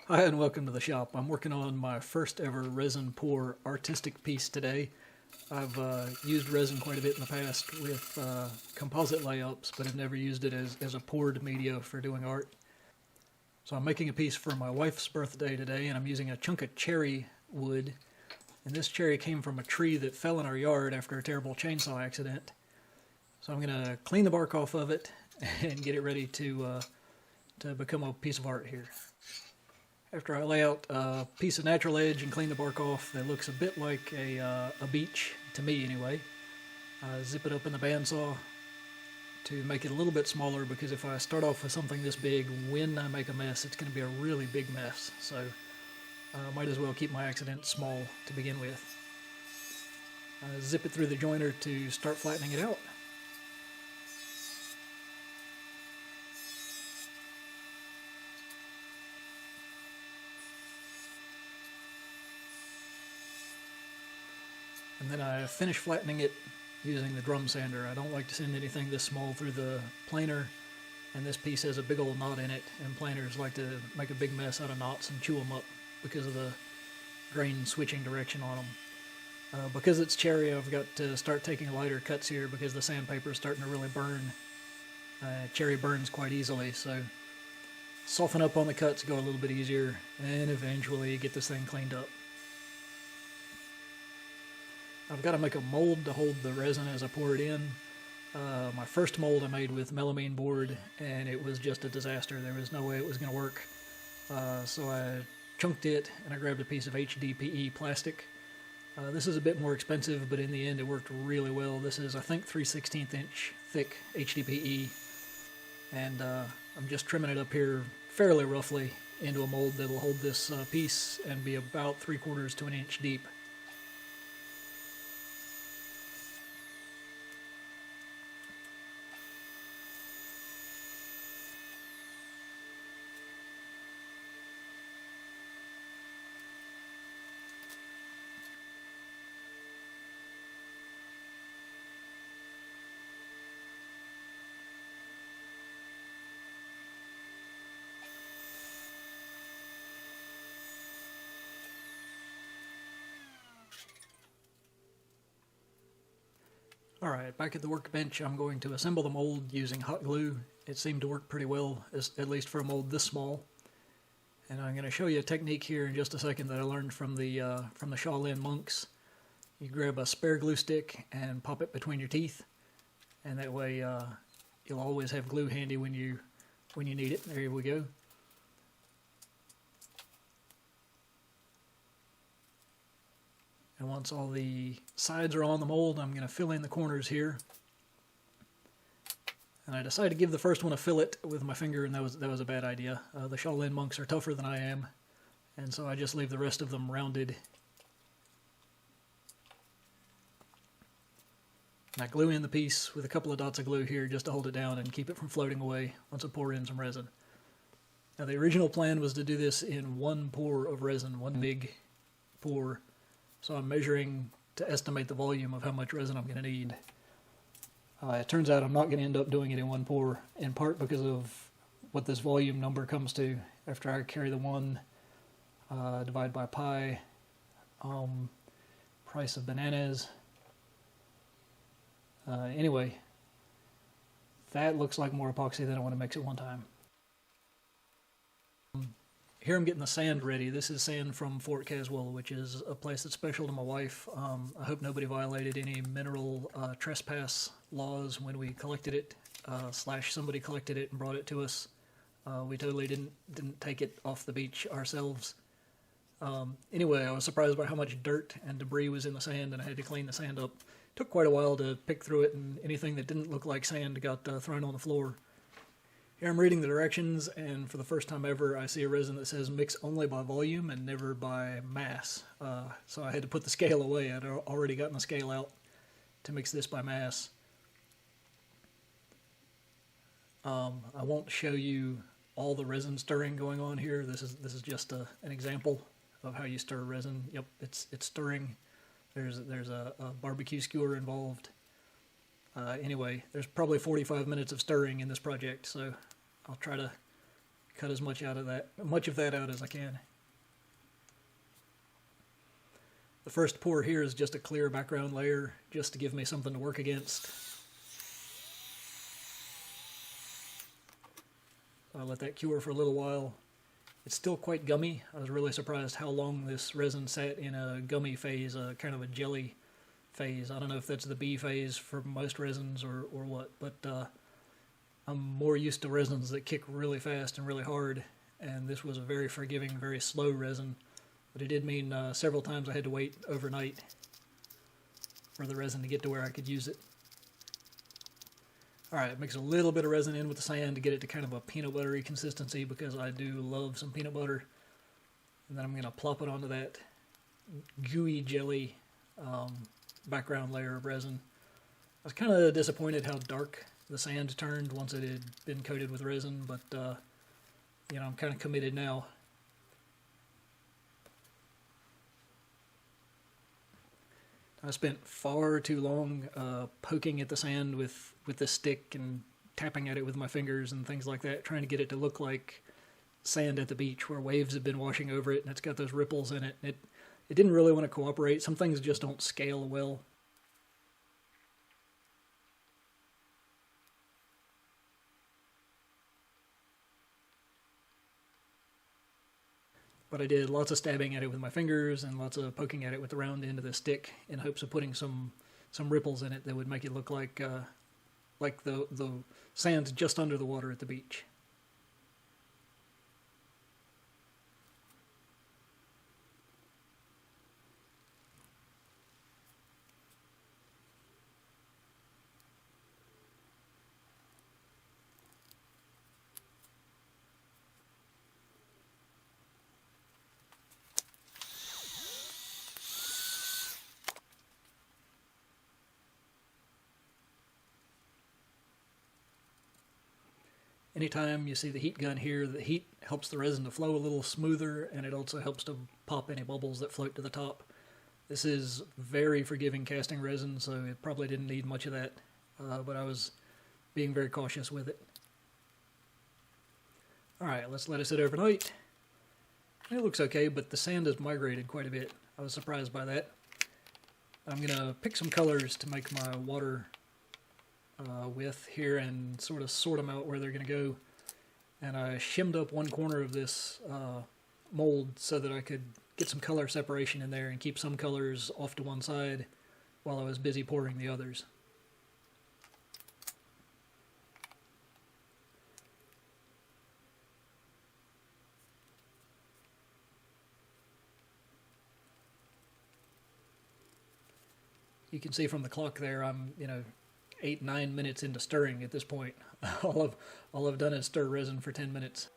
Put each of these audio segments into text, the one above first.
Hi and welcome to the shop. I'm working on my first ever resin pour artistic piece today. I've used resin quite a bit in the past with composite layups, but I've never used it as a poured media for doing art. So I'm making a piece for my wife's birthday today, and I'm using a chunk of cherry wood. And this cherry came from a tree that fell in our yard after a terrible chainsaw accident. So I'm going to clean the bark off of it and get it ready to become a piece of art here. After I lay out a piece of natural edge and clean the bark off that looks a bit like a beech, to me anyway, I zip it up in the bandsaw to make it a little bit smaller, because if I start off with something this big, when I make a mess, it's going to be a really big mess. So I might as well keep my accident small to begin with. I zip it through the joiner to start flattening it out. And then I finish flattening it using the drum sander. I don't like to send anything this small through the planer, and this piece has a big old knot in it, and planers like to make a big mess out of knots and chew them up because of the grain switching direction on them. Because it's cherry, I've got to start taking lighter cuts here because the sandpaper is starting to really burn. Cherry burns quite easily, so soften up on the cuts, go a little bit easier, and eventually get this thing cleaned up. I've got to make a mold to hold the resin as I pour it in. My first mold I made with melamine board, and it was just a disaster. There was no way it was going to work. So I chunked it, and I grabbed a piece of HDPE plastic. This is a bit more expensive, but in the end it worked really well. This is, I think, 3/16 inch thick HDPE, and I'm just trimming it up here fairly roughly into a mold that will hold this piece and be about 3/4 to an inch deep. Alright, back at the workbench, I'm going to assemble the mold using hot glue. It seemed to work pretty well, at least for a mold this small. And I'm going to show you a technique here in just a second that I learned from the Shaolin monks. You grab a spare glue stick and pop it between your teeth, and that way you'll always have glue handy when you need it. There we go. And once all the sides are on the mold, I'm going to fill in the corners here. And I decided to give the first one a fillet with my finger, and that was a bad idea. The Shaolin monks are tougher than I am, and so I just leave the rest of them rounded. And I glue in the piece with a couple of dots of glue here just to hold it down and keep it from floating away once I pour in some resin. Now the original plan was to do this in one pour of resin, one big pour. So I'm measuring to estimate the volume of how much resin I'm going to need. It turns out I'm not going to end up doing it in one pour, in part because of what this volume number comes to after I carry the 1, divide by pi, price of bananas. Anyway, that looks like more epoxy than I want to mix at one time. Here I'm getting the sand ready. This is sand from Fort Caswell, which is a place that's special to my wife. I hope nobody violated any mineral trespass laws when we collected it, / somebody collected it and brought it to us. We totally didn't take it off the beach ourselves. Anyway, I was surprised by how much dirt and debris was in the sand, and I had to clean the sand up. It took quite a while to pick through it, and anything that didn't look like sand got thrown on the floor. Here I'm reading the directions, and for the first time ever I see a resin that says mix only by volume and never by mass. So I had to put the scale away. I'd already gotten the scale out to mix this by mass. I won't show you all the resin stirring going on here. This is just an example of how you stir resin. Yep, it's stirring. There's a barbecue skewer involved. Anyway, there's probably 45 minutes of stirring in this project, so I'll try to cut as much of that out as I can. The first pour here is just a clear background layer, just to give me something to work against. I'll let that cure for a little while. It's still quite gummy. I was really surprised how long this resin sat in a gummy phase, kind of a jelly phase. I don't know if that's the B phase for most resins or what, but I'm more used to resins that kick really fast and really hard, and this was a very forgiving, very slow resin. But it did mean several times I had to wait overnight for the resin to get to where I could use it. Alright, mix a little bit of resin in with the sand to get it to kind of a peanut buttery consistency, because I do love some peanut butter. And then I'm going to plop it onto that gooey jelly background layer of resin. I was kind of disappointed how dark the sand turned once it had been coated with resin, but you know, I'm kind of committed now. I spent far too long poking at the sand with this stick and tapping at it with my fingers and things like that, trying to get it to look like sand at the beach where waves have been washing over it and it's got those ripples in it. It didn't really want to cooperate. Some things just don't scale well. But I did lots of stabbing at it with my fingers and lots of poking at it with the round end of the stick in hopes of putting some ripples in it that would make it look like the sand just under the water at the beach. Anytime you see the heat gun here, the heat helps the resin to flow a little smoother, and it also helps to pop any bubbles that float to the top. This is very forgiving casting resin, so it probably didn't need much of that, but I was being very cautious with it. Alright, let's let it sit overnight. It looks okay, but the sand has migrated quite a bit. I was surprised by that. I'm going to pick some colors to make my water with here and sort them out where they're going to go. And I shimmed up one corner of this mold so that I could get some color separation in there and keep some colors off to one side while I was busy pouring the others. You can see from the clock there, I'm 8-9 minutes into stirring at this point. all I've done is stir resin for 10 minutes.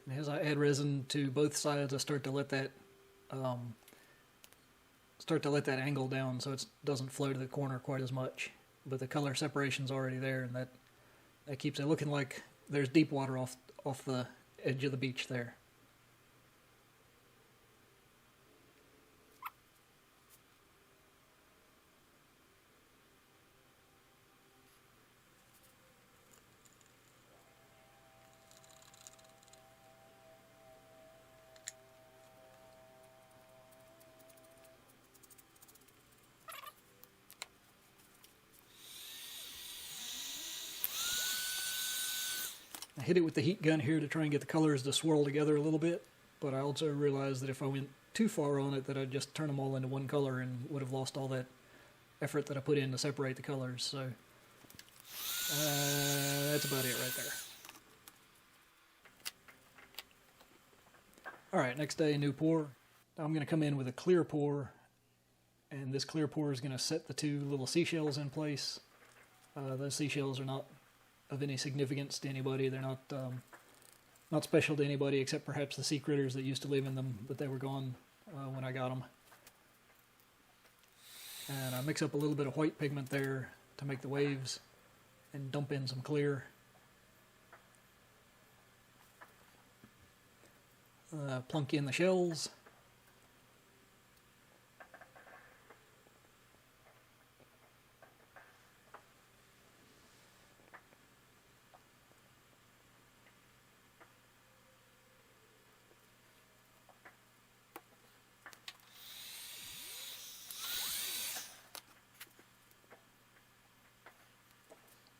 And as I add resin to both sides, I start to let that angle down so it doesn't flow to the corner quite as much. But the color separation's already there, and that keeps it looking like there's deep water off the edge of the beach there. I hit it with the heat gun here to try and get the colors to swirl together a little bit, but I also realized that if I went too far on it that I'd just turn them all into one color and would have lost all that effort that I put in to separate the colors. So that's about it right there. Alright, next day, new pour. Now I'm going to come in with a clear pour, and this clear pour is going to set the two little seashells in place. Those seashells are not of any significance to anybody. They're not special to anybody except perhaps the sea critters that used to live in them, but they were gone when I got them. And I mix up a little bit of white pigment there to make the waves and dump in some clear. Plunk in the shells.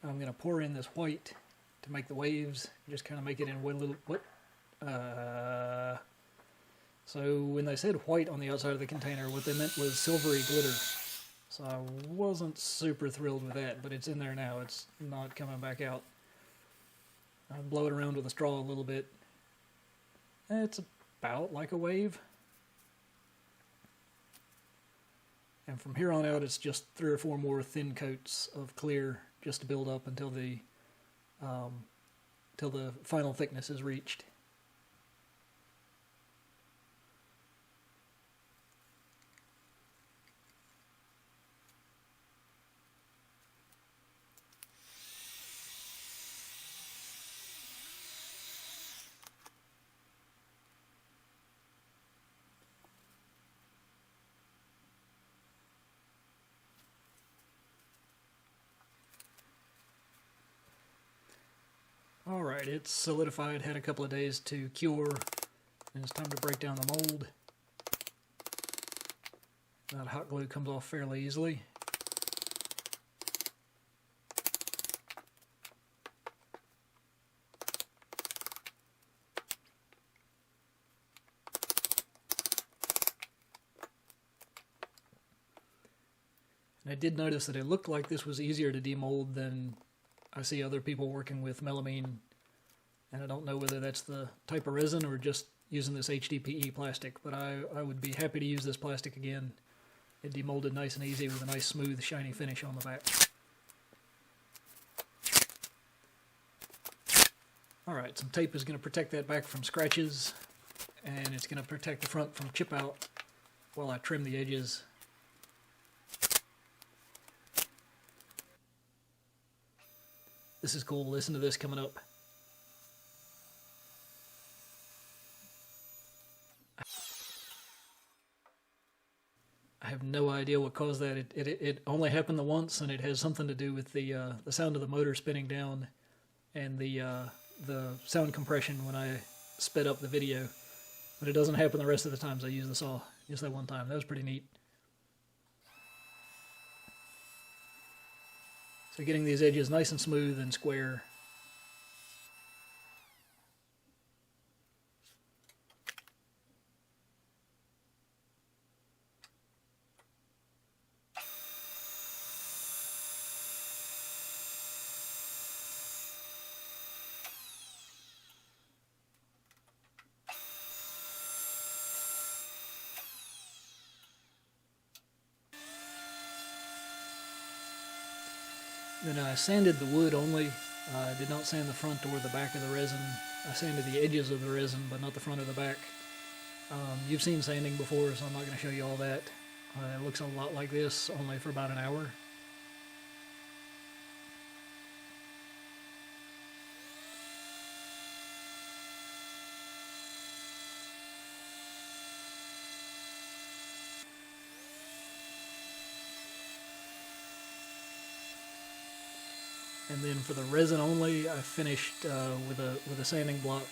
I'm going to pour in this white to make the waves, just kind of make it in one little... So when they said white on the outside of the container, what they meant was silvery glitter. So I wasn't super thrilled with that, but it's in there now. It's not coming back out. I blow it around with a straw a little bit. It's about like a wave. And from here on out, it's just 3 or 4 more thin coats of clear just to build up until the final thickness is reached. Alright, it's solidified, had a couple of days to cure, and it's time to break down the mold. That hot glue comes off fairly easily. And I did notice that it looked like this was easier to demold than I see other people working with melamine, and I don't know whether that's the type of resin or just using this HDPE plastic, but I would be happy to use this plastic again. It demolded nice and easy with a nice smooth shiny finish on the back. Alright, some tape is going to protect that back from scratches, and it's going to protect the front from chip out while I trim the edges. This is cool. Listen to this coming up. I have no idea what caused that. It only happened the once, and it has something to do with the sound of the motor spinning down and the sound compression when I sped up the video. But it doesn't happen the rest of the times I use the saw. Just that one time. That was pretty neat. So getting these edges nice and smooth and square. Then I sanded the wood only. I did not sand the front or the back of the resin. I sanded the edges of the resin, but not the front or the back. You've seen sanding before, so I'm not going to show you all that. It looks a lot like this, only for about an hour. And then for the resin only, I finished with a sanding block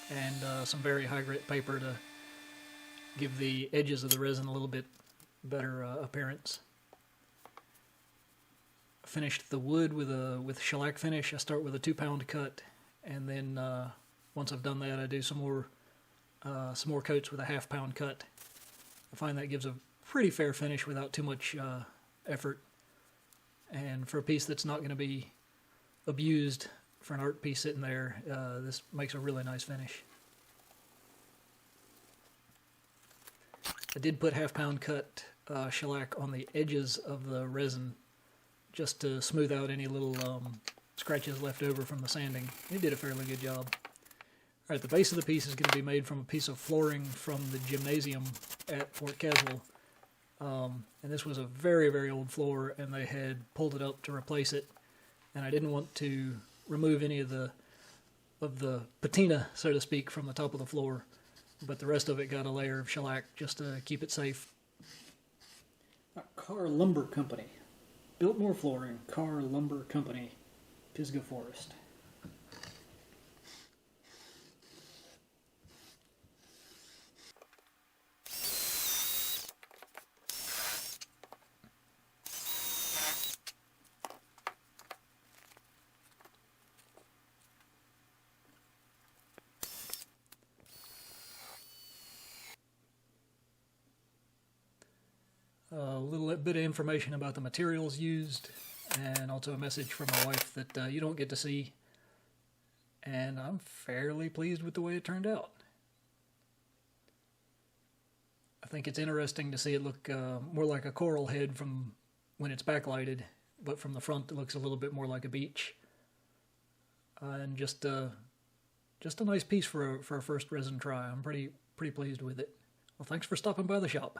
and some very high grit paper to give the edges of the resin a little bit better appearance. I finished the wood with shellac finish. I start with a 2-pound cut, and then once I've done that, I do some more coats with a 1/2-pound cut. I find that gives a pretty fair finish without too much effort. And for a piece that's not going to be abused for an art piece sitting there, this makes a really nice finish. I did put half-pound cut shellac on the edges of the resin just to smooth out any little scratches left over from the sanding. It did a fairly good job. Alright, the base of the piece is going to be made from a piece of flooring from the gymnasium at Fort Caswell. And this was a very, very old floor, and they had pulled it up to replace it. And I didn't want to remove any of the patina, so to speak, from the top of the floor. But the rest of it got a layer of shellac just to keep it safe. Carr Lumber Company. Biltmore Flooring, Carr Lumber Company, Pisgah Forest. A little bit of information about the materials used, and also a message from my wife that you don't get to see, and I'm fairly pleased with the way it turned out. I think it's interesting to see it look more like a coral head from when it's backlighted, but from the front it looks a little bit more like a beach. And just a nice piece for a first resin try. I'm pretty pleased with it. Well, thanks for stopping by the shop.